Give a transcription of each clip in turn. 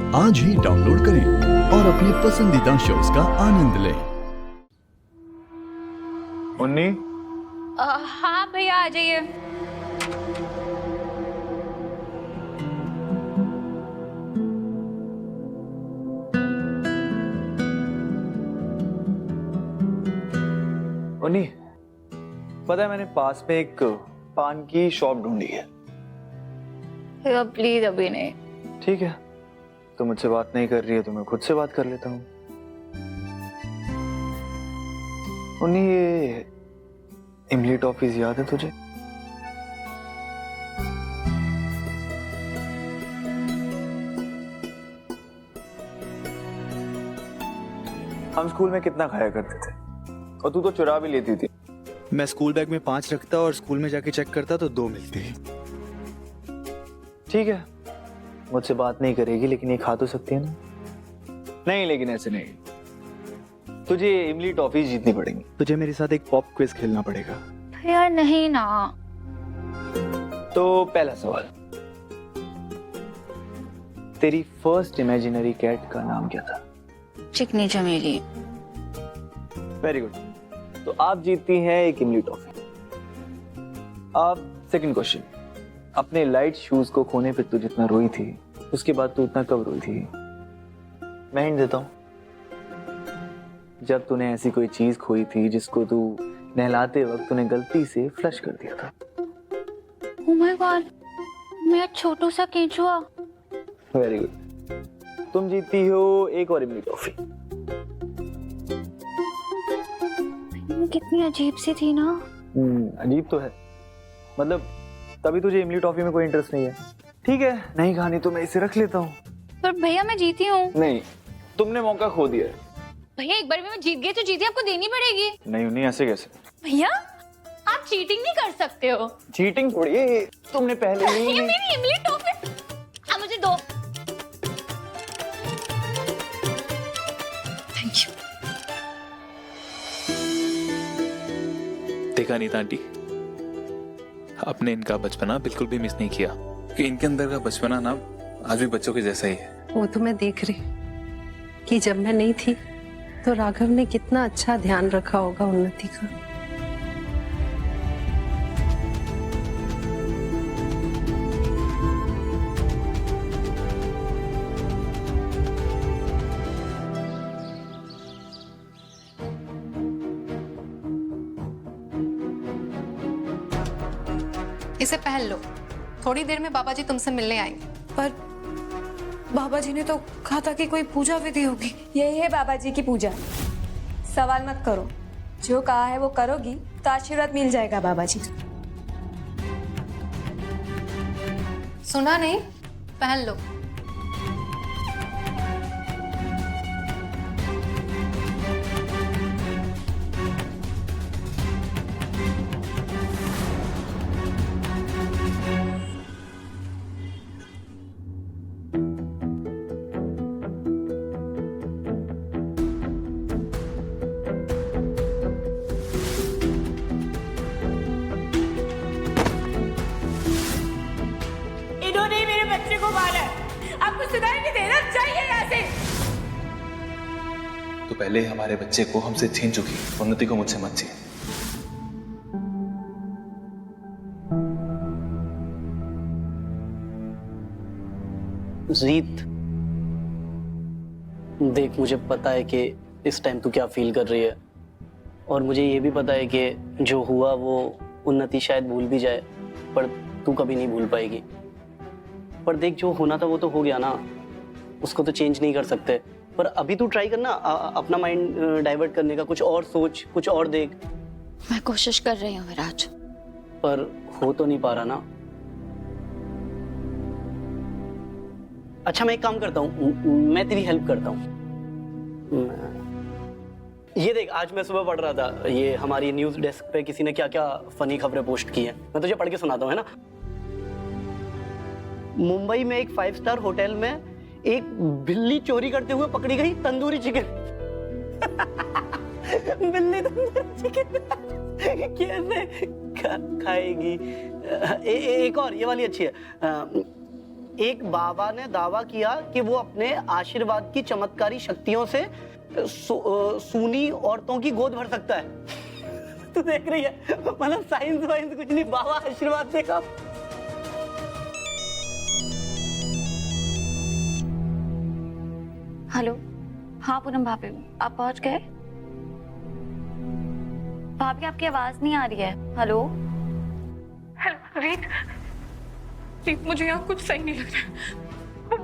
आज ही डाउनलोड करें और अपने पसंदीदा शोज का आनंद लें। मुन्नी, हाँ भैया आ जाइए। मुन्नी, पता है मैंने पास में एक पान की शॉप ढूंढी है। भैया प्लीज अभी नहीं। ठीक है, तो मुझसे बात नहीं कर रही है तो मैं खुद से बात कर लेता हूँ। मुन्नी, ये इमली टॉफीज याद है तुझे? हम स्कूल में कितना खाया करते थे और तू तो चुरा भी लेती थी। मैं स्कूल बैग में 5 रखता और स्कूल में जाके चेक करता तो 2 मिलती। ठीक है, मुझसे बात नहीं करेगी लेकिन ये खा तो सकती है ना? नहीं, लेकिन ऐसे नहीं, तुझे इमली टॉफी जीतनी पड़ेंगी। तुझे मेरे साथ एक पॉप क्विज खेलना पड़ेगा। भैया नहीं ना। तो पहला सवाल, तेरी फर्स्ट इमेजिनरी कैट का नाम क्या था? चिकनी चमेली। वेरी गुड, तो आप जीतती हैं एक इमली टॉफी। अब सेकंड क्वेश्चन, अपने लाइट शूज को खोने पे तू जितना रोई थी उसके बाद तू उतना कब रोई थी? मैं हिंट देता हूं, जब तूने ऐसी कोई चीज खोई थी जिसको तू नहलाते वक्त तूने गलती से फ्लश कर दिया था। ओह माय गॉड, मेरा छोटू सा केंचुआ। वेरी गुड, तुम जीतती हो एक और इमली टॉफी। कितनी अजीब सी थी ना। अजीब तो है, मतलब तभी तुझे इमली टॉफी में कोई इंटरेस्ट नहीं है। ठीक है, नहीं खानी तो मैं इसे रख लेता हूँ। पर भैया मैं जीती हूँ। नहीं, तुमने मौका खो दिया है। भैया एक बार भी मैं जीत गई तो जीती आपको देनी पड़ेगी। नहीं, ऐसे कैसे? भैया आप चीटिंग नहीं कर सकते हो। चीटिंग थोड़ी है, तुमने पहले ही ये मेरी इमली टॉफी, आप मुझे दो। Thank you. देखा नहीं था आंटी, आपने इनका बचपना बिल्कुल भी मिस नहीं किया कि इनके अंदर का बचपना ना आज भी बच्चों के जैसा ही है। वो तो मैं देख रही कि जब मैं नहीं थी तो राघव ने कितना अच्छा ध्यान रखा होगा उन्नति का। इसे पहन लो, थोड़ी देर में बाबा जी तुमसे मिलने आएंगे। पर बाबा जी ने तो कहा था कि कोई पूजा विधि होगी। यही है बाबा जी की पूजा, सवाल मत करो, जो कहा है वो करोगी तो आशीर्वाद मिल जाएगा बाबा जी। सुना नहीं? पहन लो। इन्होंने मेरे बच्चे को मारा है, आपको सुनाई नहीं दे रहा? चाहिए यहाँ से। तो पहले हमारे बच्चे को हमसे छीन चुकी, उन्नति को मुझसे मत छीन। जीत, देख मुझे पता है कि इस टाइम तू क्या फील कर रही है और मुझे ये भी पता है कि जो हुआ वो उन्नति शायद भूल भी जाए, पर तू कभी नहीं भूल पाएगी। पर देख, जो होना था वो तो हो गया ना, उसको तो चेंज नहीं कर सकते। पर अभी तू ट्राई करना अपना माइंड डाइवर्ट करने का, कुछ और सोच, कुछ और देख। मैं कोशिश कर रही हूँ विराज, पर हो तो नहीं पा रहा ना। अच्छा, मैं एक काम करता हूँ, मैं तेरी हेल्प करता हूँ। ये देख, आज मैं सुबह पढ़ रहा था, ये हमारी न्यूज डेस्क पे किसी ने क्या क्या फनी खबरें पोस्ट की हैं। मैं तुझे पढ़ के सुनाता हूँ, है ना। मुंबई में एक 5 स्टार होटल में एक बिल्ली चोरी करते हुए पकड़ी गई तंदूरी चिकन। बिल्ली तंदूरी चिकन कैसे खाएगी? एक और, ये वाली अच्छी है। एक बाबा ने दावा किया कि वो अपने आशीर्वाद की चमत्कारी शक्तियों से सूनी औरतों की गोद भर सकता है। तू देख रही है, मतलब साइंस वाइंस कुछ नहीं, बाबा आशीर्वाद देगा। हेलो, हाँ पूनम भाभी, आप पहुंच गए? भाभी आपकी आवाज नहीं आ रही है। हेलो हेलो रीत, मुझे यहाँ कुछ सही नहीं लग रहा। वो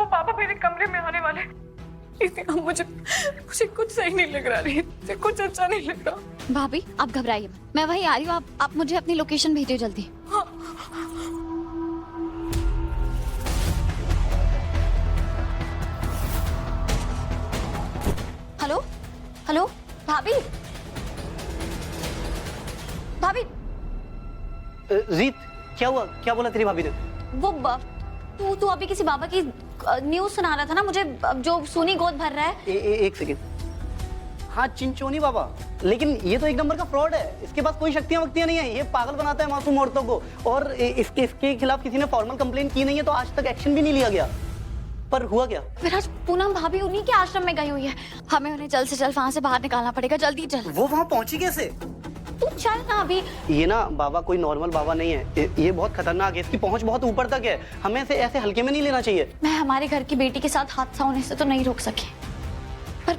पापा मेरे कमरे में आने वाले हैं। इसलिए मुझे कुछ सही नहीं लग रहा रीत, कुछ अच्छा नहीं लग रहा। भाभी आप घबराइए मत, मैं वहीं आ रही हूँ। आप मुझे अपनी लोकेशन भेजिए जल्दी। हेलो हेलो भाभी, भाभी। रीत, क्या हुआ? क्या बोला तेरी भाभी ने? वो तू अभी किसी बाबा की न्यूज़ सुना रहा था ना मुझे, जो सूनी गोद भर रहा है। एक सेकेंड। हाँ, चिंचोनी बाबा, लेकिन ये तो एक नंबर का फ्रॉड है। इसके पास कोई शक्तियां वक्तियां नहीं है, ये पागल बनाता है मासूम औरतों को। और इसके खिलाफ किसी ने फॉर्मल कंप्लेंट की नहीं है, तो आज तक एक्शन भी नहीं लिया गया। पर हुआ क्या? विराज, पूनम भाभी उन्हीं के आश्रम में गई हुई है। हमें उन्हें जल्द से जल्द वहाँ से बाहर निकालना पड़ेगा। जल्दी चल। वो वहाँ पहुंची कैसे? तू चल ना अभी। ये ना बाबा कोई नॉर्मल बाबा नहीं है, ये बहुत खतरनाक है। इसकी पहुंच बहुत ऊपर तक है, हमें ऐसे हल्के में नहीं लेना चाहिए। मैं हमारे घर की बेटी के साथ हादसा होने से तो नहीं रोक सके, पर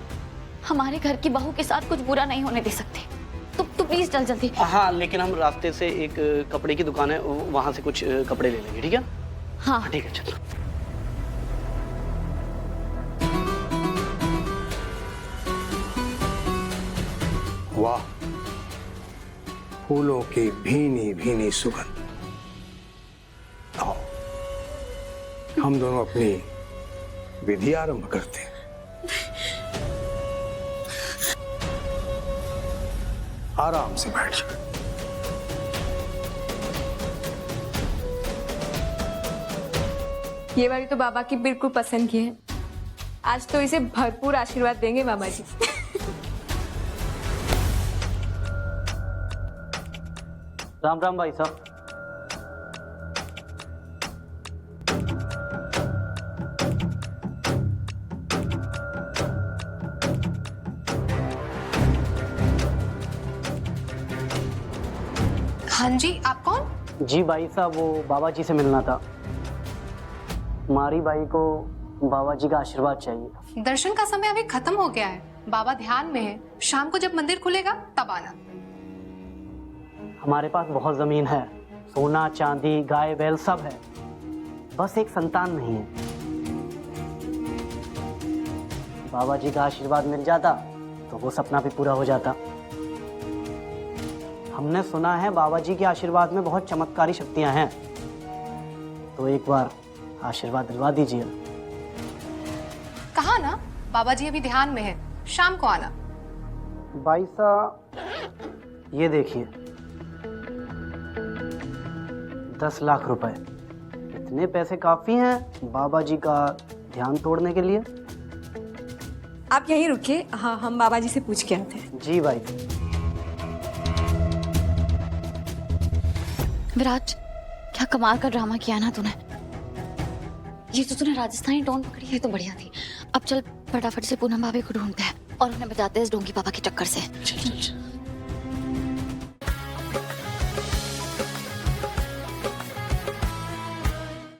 हमारे घर की बहू के साथ कुछ बुरा नहीं होने दे सकते। तू प्लीज चल जल्दी। हाँ, लेकिन हम रास्ते से एक कपड़े की दुकान है, वहां से कुछ कपड़े ले लेंगे, ठीक है? हाँ ठीक है, चलो। वाह, फूलों की भीनी भीनी सुगंध। आओ, हम दोनों अपनी विधि आरंभ करते हैं। आराम से बैठ जाओ। ये वाली तो बाबा की बिल्कुल पसंद की है। आज तो इसे भरपूर आशीर्वाद देंगे बाबा जी। राम राम भाई साहब। हाँ जी, आप कौन? जी भाई साहब, वो बाबा जी से मिलना था। हमारी बाई को बाबा जी का आशीर्वाद चाहिए। दर्शन का समय अभी खत्म हो गया है, बाबा ध्यान में है। शाम को जब मंदिर खुलेगा तब आना। हमारे पास बहुत जमीन है, सोना चांदी गाय बैल सब है, बस एक संतान नहीं है। बाबा जी का आशीर्वाद मिल जाता तो वो सपना भी पूरा हो जाता। हमने सुना है बाबा जी के आशीर्वाद में बहुत चमत्कारी शक्तियां हैं, तो एक बार आशीर्वाद दिलवा दीजिए। कहा ना, बाबा जी अभी ध्यान में है, शाम को आना। भाई साहब, ये देखिए 10 लाख रुपए। इतने पैसे काफी हैं बाबा जी का ध्यान तोड़ने के लिए? आप यहीं रुकिए, हाँ हम बाबा जी से पूछ के आते हैं। जी भाई। विराज, क्या कमाल का ड्रामा किया ना तूने। ये तो तूने राजस्थानी टोन पकड़ी है तो बढ़िया थी। अब चल फटाफट से पूनम भाभी को ढूंढते हैं और उन्हें बचाते हैं इस डोंगी पापा के चक्कर से।